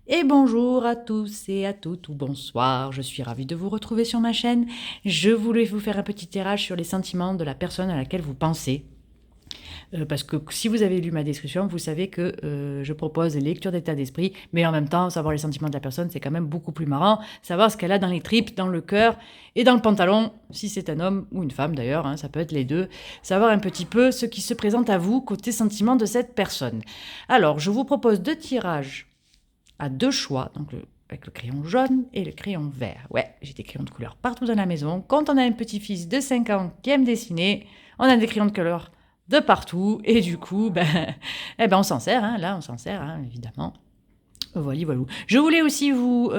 Et bonjour à tous et à toutes, ou bonsoir, je suis ravie de vous retrouver sur ma chaîne. Je voulais vous faire un petit tirage sur les sentiments de la personne à laquelle vous pensez. Parce que si vous avez lu ma description, vous savez que je propose des lectures d'état d'esprit, mais en même temps, savoir les sentiments de la personne, c'est quand même beaucoup plus marrant. Savoir ce qu'elle a dans les tripes, dans le cœur et dans le pantalon, si c'est un homme ou une femme d'ailleurs, hein, ça peut être les deux. Savoir un petit peu ce qui se présente à vous côté sentiments de cette personne. Alors, je vous propose deux tirages à deux choix, donc avec le crayon jaune et le crayon vert. Ouais, j'ai des crayons de couleur partout dans la maison. Quand on a un petit-fils de 5 ans qui aime dessiner, on a des crayons de couleur de partout, et du coup, on s'en sert, hein, là on s'en sert, hein, évidemment. Voilà, voilà. Je voulais aussi vous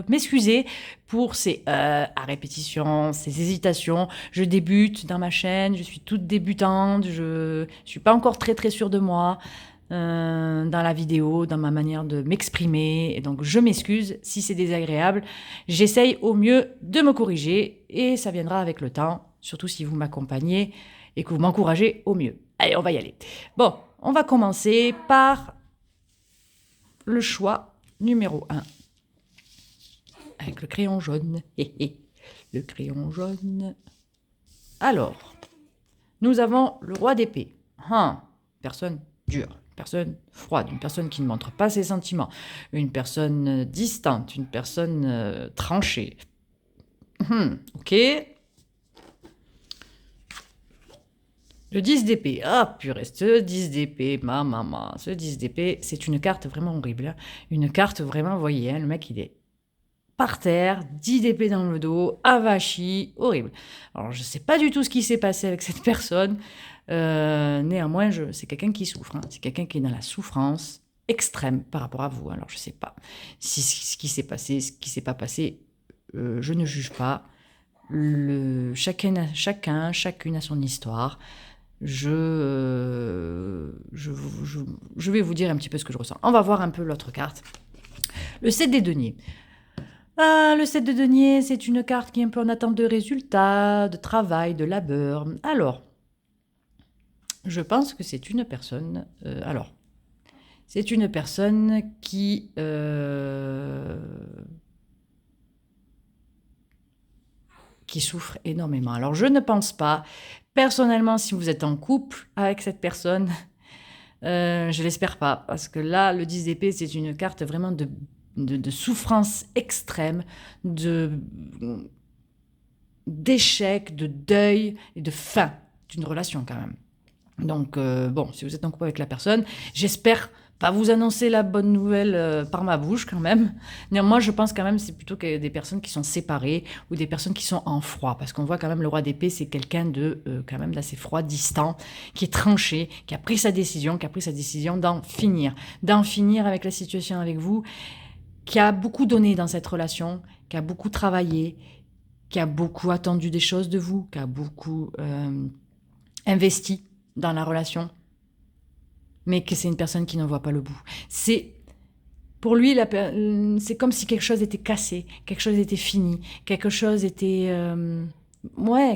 m'excuser pour ces à répétition, ces hésitations. Je débute dans ma chaîne, je suis toute débutante, je suis pas encore très très sûre de moi dans la vidéo, dans ma manière de m'exprimer. Et donc je m'excuse si c'est désagréable. J'essaye au mieux de me corriger et ça viendra avec le temps, surtout si vous m'accompagnez et que vous m'encouragez au mieux. Allez, on va y aller. Bon, on va commencer par le choix numéro un avec le crayon jaune. Le crayon jaune. Alors, nous avons le roi d'épée. Personne dure, personne froide, une personne qui ne montre pas ses sentiments, une personne distante, une personne tranchée. Ok. Le 10 d'épée. Ah, purée, ce 10 d'épée, ma maman. Ce 10 d'épée, c'est une carte vraiment horrible, hein. Une carte vraiment, vous voyez, hein, le mec, il est par terre, 10 d'épée dans le dos, avachi, horrible. Alors, je ne sais pas du tout ce qui s'est passé avec cette personne. Néanmoins, c'est quelqu'un qui souffre, hein. C'est quelqu'un qui est dans la souffrance extrême par rapport à vous. Alors, je ne sais pas si ce qui s'est passé, ce qui ne s'est pas passé, je ne juge pas. Chacune a son histoire. Je vais vous dire un petit peu ce que je ressens. On va voir un peu l'autre carte. Le 7 des deniers. Ah, le 7 de denier, c'est une carte qui est un peu en attente de résultats, de travail, de labeur. Alors, je pense que c'est une personne... c'est une personne qui souffre énormément. Alors, je ne pense pas, personnellement, si vous êtes en couple avec cette personne, je l'espère pas, parce que là, le 10 d'épée, c'est une carte vraiment de souffrance extrême, d'échec, de deuil et de fin d'une relation quand même. Donc, bon, si vous êtes en couple avec la personne, j'espère pas vous annoncer la bonne nouvelle par ma bouche quand même. Néanmoins, je pense quand même que c'est plutôt que des personnes qui sont séparées ou des personnes qui sont en froid. Parce qu'on voit quand même le roi d'épée, c'est quelqu'un de quand même d'assez froid, distant, qui est tranché, qui a pris sa décision, d'en finir avec la situation avec vous, qui a beaucoup donné dans cette relation, qui a beaucoup travaillé, qui a beaucoup attendu des choses de vous, qui a beaucoup investi dans la relation, mais que c'est une personne qui n'en voit pas le bout. C'est pour lui, c'est comme si quelque chose était cassé, quelque chose était fini, quelque chose était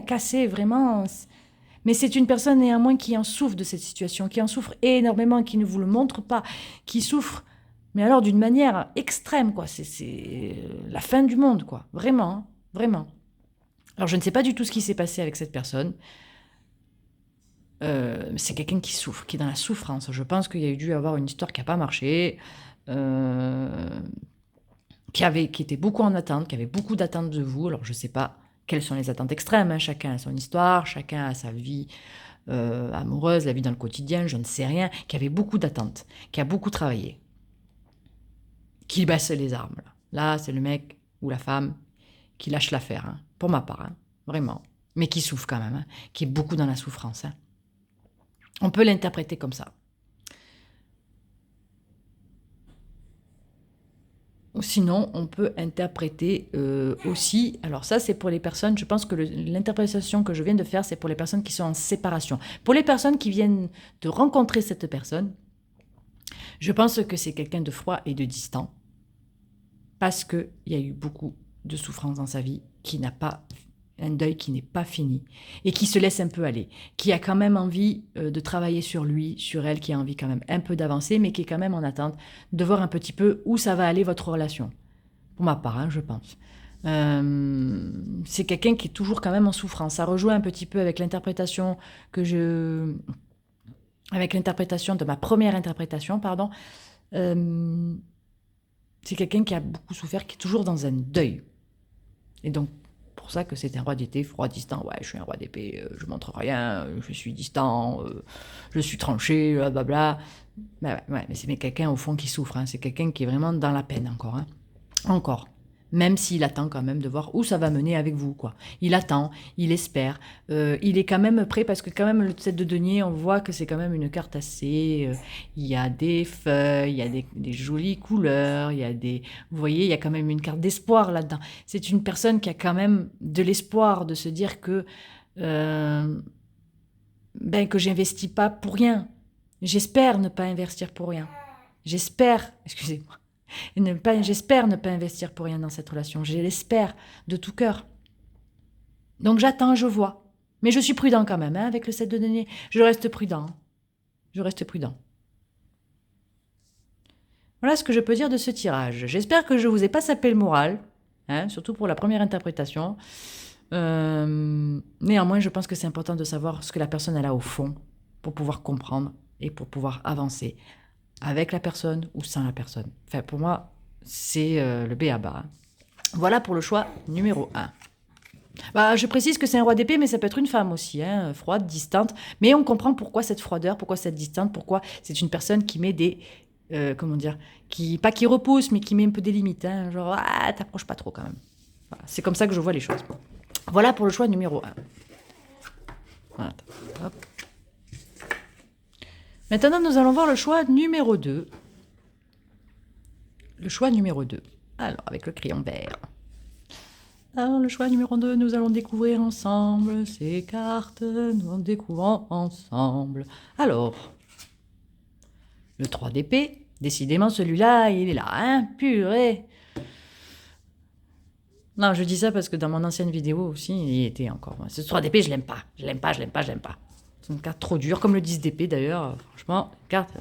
cassé vraiment. Mais c'est une personne néanmoins qui en souffre de cette situation, qui en souffre énormément, qui ne vous le montre pas, qui souffre, mais alors d'une manière extrême, quoi. C'est la fin du monde, quoi. Vraiment, hein, vraiment. Alors je ne sais pas du tout ce qui s'est passé avec cette personne. C'est quelqu'un qui souffre, qui est dans la souffrance. Je pense qu'il y a dû avoir une histoire qui n'a pas marché, qui était beaucoup en attente, qui avait beaucoup d'attentes de vous. Alors je ne sais pas quelles sont les attentes extrêmes, hein. Chacun a son histoire, chacun a sa vie amoureuse, la vie dans le quotidien, je ne sais rien, qui avait beaucoup d'attentes, qui a beaucoup travaillé, qui baisse les armes. Là, c'est le mec ou la femme qui lâche l'affaire, hein, pour ma part, hein, vraiment. Mais qui souffre quand même, hein, qui est beaucoup dans la souffrance, hein. On peut l'interpréter comme ça. Ou sinon, on peut interpréter aussi, alors ça c'est pour les personnes, je pense que l'interprétation que je viens de faire, c'est pour les personnes qui sont en séparation. Pour les personnes qui viennent de rencontrer cette personne, je pense que c'est quelqu'un de froid et de distant, parce qu'il y a eu beaucoup de souffrance dans sa vie, qui n'a pas un deuil qui n'est pas fini et qui se laisse un peu aller, qui a quand même envie de travailler sur lui, sur elle, qui a envie quand même un peu d'avancer, mais qui est quand même en attente de voir un petit peu où ça va aller votre relation. Pour ma part, hein, je pense. C'est quelqu'un qui est toujours quand même en souffrance. Ça rejoint un petit peu avec l'interprétation avec l'interprétation de ma première interprétation, pardon. C'est quelqu'un qui a beaucoup souffert, qui est toujours dans un deuil. Et donc, pour ça que c'est un roi d'été, froid, distant. Ouais, je suis un roi d'épée, je montre rien, je suis distant, je suis tranché, blablabla. Ouais, mais c'est quelqu'un au fond qui souffre, hein. C'est quelqu'un qui est vraiment dans la peine encore, hein. Encore. Même s'il attend quand même de voir où ça va mener avec vous, quoi. Il attend, il espère, il est quand même prêt, parce que quand même le 7 de denier, on voit que c'est quand même une carte assez... il y a des feuilles, il y a des jolies couleurs, il y a des... Vous voyez, il y a quand même une carte d'espoir là-dedans. C'est une personne qui a quand même de l'espoir de se dire que j'investis pas pour rien. J'espère ne pas investir pour rien. J'espère, excusez-moi, j'espère ne pas investir pour rien dans cette relation. Je l'espère de tout cœur. Donc j'attends, je vois. Mais je suis prudent quand même, hein, avec le 7 de denier. Je reste prudent. Je reste prudent. Voilà ce que je peux dire de ce tirage. J'espère que je ne vous ai pas sapé le moral, hein, surtout pour la première interprétation. Néanmoins, je pense que c'est important de savoir ce que la personne elle a au fond pour pouvoir comprendre et pour pouvoir avancer avec la personne ou sans la personne. Enfin, pour moi, c'est le b.a.-ba. Voilà pour le choix numéro 1. Je précise que c'est un roi d'épée, mais ça peut être une femme aussi, hein, froide, distante. Mais on comprend pourquoi cette froideur, pourquoi cette distance, pourquoi c'est une personne qui met des... comment dire, pas qui repousse, mais qui met un peu des limites. Hein, genre, t'approches pas trop quand même. Voilà, c'est comme ça que je vois les choses. Voilà pour le choix numéro 1. Voilà. Hop. Maintenant, nous allons voir le choix numéro 2. Le choix numéro 2. Alors, avec le crayon vert. Alors, le choix numéro 2, nous allons découvrir ensemble ces cartes. Nous en découvrons ensemble. Alors, le 3 d'épée. Décidément, celui-là, il est là, hein, purée. Non, je dis ça parce que dans mon ancienne vidéo aussi, il était encore. Ce 3 d'épée, je l'aime pas. Je l'aime pas. C'est une carte trop dure, comme le 10 d'épée d'ailleurs. Franchement, carte.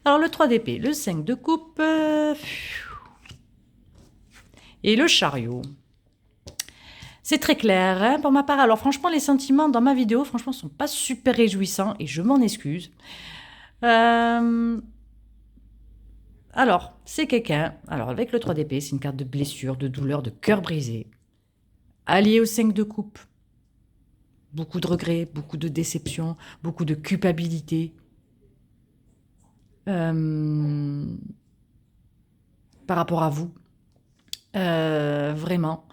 Alors, le 3 d'épée, le 5 de coupe. Et le chariot. C'est très clair, hein, pour ma part. Alors, franchement, les sentiments dans ma vidéo, franchement, sont pas super réjouissants et je m'en excuse. Alors, c'est quelqu'un... Alors, avec le 3 d'épée, c'est une carte de blessure, de douleur, de cœur brisé. Allié au 5 de coupe. Beaucoup de regrets, beaucoup de déception, beaucoup de culpabilité. Par rapport à vous. Vraiment.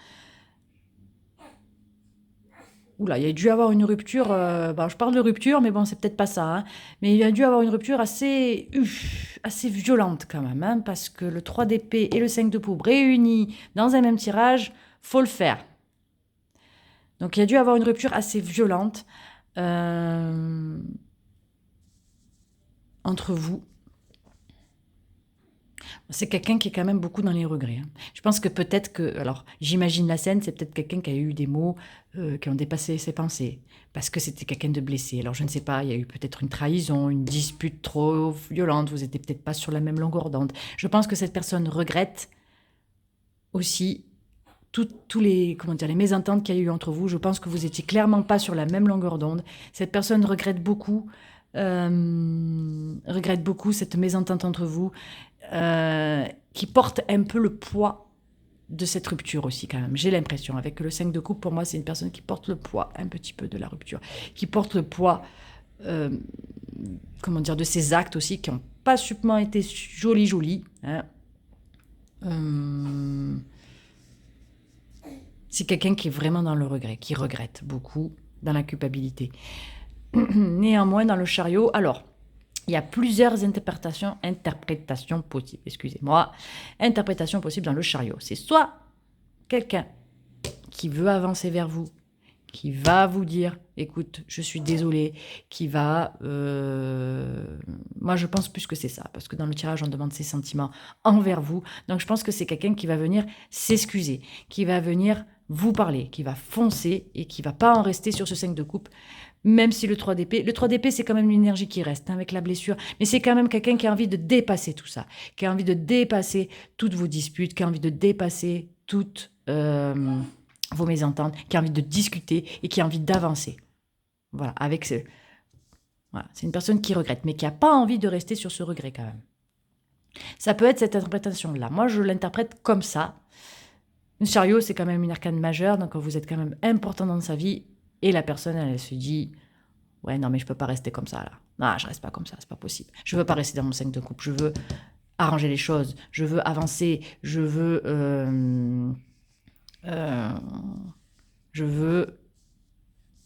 Oula, il y a dû avoir une rupture, je parle de rupture, mais bon, c'est peut-être pas ça, hein, mais il y a dû avoir une rupture assez violente quand même, hein, parce que le 3 d'épée et le 5 de coupe réunis dans un même tirage, faut le faire. Donc il y a dû avoir une rupture assez violente entre vous. C'est quelqu'un qui est quand même beaucoup dans les regrets, hein. Je pense que peut-être que... Alors, j'imagine la scène, c'est peut-être quelqu'un qui a eu des mots qui ont dépassé ses pensées, parce que c'était quelqu'un de blessé. Alors, je ne sais pas, il y a eu peut-être une trahison, une dispute trop violente, vous n'étiez peut-être pas sur la même longueur d'onde. Je pense que cette personne regrette aussi tous les, les mésententes qu'il y a eu entre vous. Je pense que vous étiez clairement pas sur la même longueur d'onde. Cette personne regrette beaucoup cette mésentente entre vous, qui porte un peu le poids de cette rupture aussi quand même. J'ai l'impression, avec le 5 de coupe, pour moi, c'est une personne qui porte le poids un petit peu de la rupture, qui porte le poids, de ses actes aussi, qui n'ont pas sûrement été jolis, hein. C'est quelqu'un qui est vraiment dans le regret, qui regrette beaucoup, dans la culpabilité. Néanmoins, dans le chariot, alors, il y a plusieurs interprétations possibles, interprétations possibles dans le chariot. C'est soit quelqu'un qui veut avancer vers vous, qui va vous dire « Écoute, je suis désolée », qui va... Moi, je pense plus que c'est ça, parce que dans le tirage, on demande ses sentiments envers vous. Donc, je pense que c'est quelqu'un qui va venir s'excuser, qui va venir vous parler, qui va foncer et qui va pas en rester sur ce 5 de coupe, même si le 3 d'épée... Le 3 d'épée, c'est quand même l'énergie qui reste avec la blessure, mais c'est quand même quelqu'un qui a envie de dépasser tout ça, qui a envie de dépasser toutes vos disputes, qui a envie de dépasser toutes... vos mésententes, qui a envie de discuter et qui a envie d'avancer. Voilà, avec ce... Voilà, c'est une personne qui regrette, mais qui n'a pas envie de rester sur ce regret quand même. Ça peut être cette interprétation-là. Moi, je l'interprète comme ça. Le chariot, c'est quand même une arcane majeure, donc vous êtes quand même important dans sa vie, et la personne, elle se dit « Ouais, non, mais je ne peux pas rester comme ça, là. Non, je ne reste pas comme ça, c'est pas possible. Je ne veux pas rester dans mon 5 de coupe, je veux arranger les choses, je veux avancer, je veux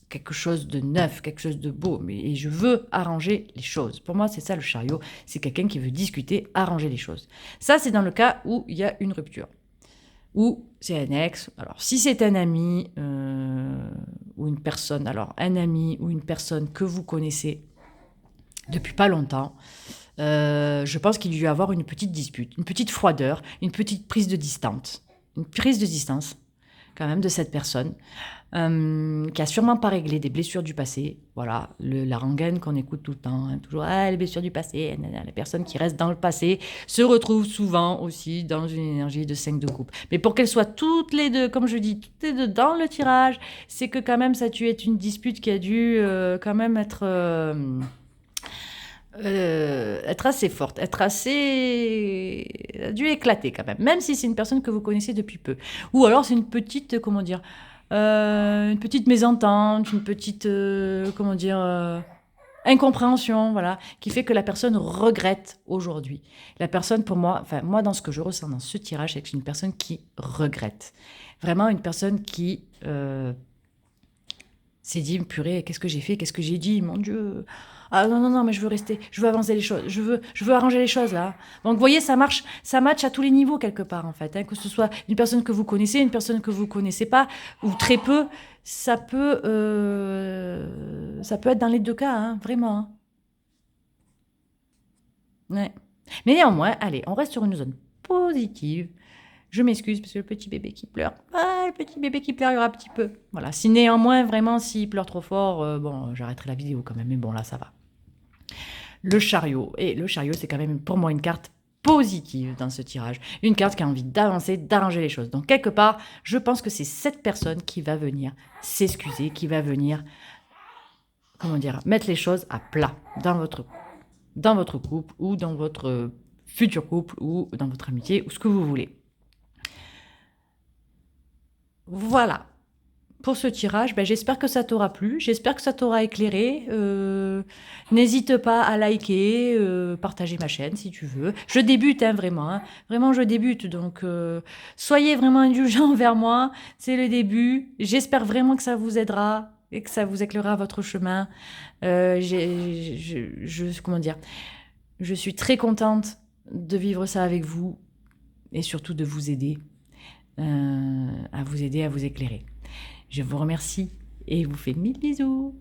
quelque chose de neuf, quelque chose de beau, et je veux arranger les choses. Pour moi, c'est ça le chariot, c'est quelqu'un qui veut discuter, arranger les choses. Ça, c'est dans le cas où il y a une rupture, ou c'est un ex. Alors, si c'est un ami ou une personne, alors un ami ou une personne que vous connaissez depuis pas longtemps, je pense qu'il y a dû avoir une petite dispute, une petite froideur, une petite prise de distance quand même de cette personne, qui a sûrement pas réglé des blessures du passé. Voilà, la rengaine qu'on écoute tout le temps, hein, toujours les blessures du passé. Les personnes qui restent dans le passé se retrouvent souvent aussi dans une énergie de 5 de coupe. Mais pour qu'elles soient toutes les deux, comme je dis, toutes les deux dans le tirage, c'est que quand même ça a dû être une dispute qui a dû quand même être assez forte, a dû éclater quand même si c'est une personne que vous connaissez depuis peu. Ou alors c'est une petite, une petite mésentente, une petite, incompréhension, voilà, qui fait que la personne regrette aujourd'hui. La personne, pour moi, enfin moi dans ce que je ressens dans ce tirage, c'est que c'est une personne qui regrette. Vraiment une personne qui s'est dit, purée, qu'est-ce que j'ai fait, qu'est-ce que j'ai dit, mon Dieu. Ah non, mais je veux rester, je veux avancer les choses, je veux arranger les choses là. Donc vous voyez, ça match à tous les niveaux quelque part en fait, hein, que ce soit une personne que vous connaissez, une personne que vous connaissez pas, ou très peu, ça peut être dans les deux cas, hein, vraiment. Hein. Ouais. Mais néanmoins, allez, on reste sur une zone positive. Je m'excuse parce que le petit bébé qui pleure. Ah, le petit bébé qui pleure, il y aura un petit peu. Voilà. Si néanmoins, vraiment, s'il pleure trop fort, bon, j'arrêterai la vidéo quand même. Mais bon, là, ça va. Le chariot. Et le chariot, c'est quand même pour moi une carte positive dans ce tirage. Une carte qui a envie d'avancer, d'arranger les choses. Donc, quelque part, je pense que c'est cette personne qui va venir s'excuser, qui va venir, mettre les choses à plat dans votre couple ou dans votre futur couple ou dans votre amitié ou ce que vous voulez. Voilà. Pour ce tirage, j'espère que ça t'aura plu, j'espère que ça t'aura éclairé. N'hésite pas à liker, partager ma chaîne si tu veux. Je débute, hein, vraiment. Hein. Vraiment, je débute. Donc, soyez vraiment indulgents envers moi. C'est le début. J'espère vraiment que ça vous aidera et que ça vous éclairera votre chemin. Je suis très contente de vivre ça avec vous et surtout de vous aider. À vous aider, à vous éclairer. Je vous remercie et vous fais 1000 bisous.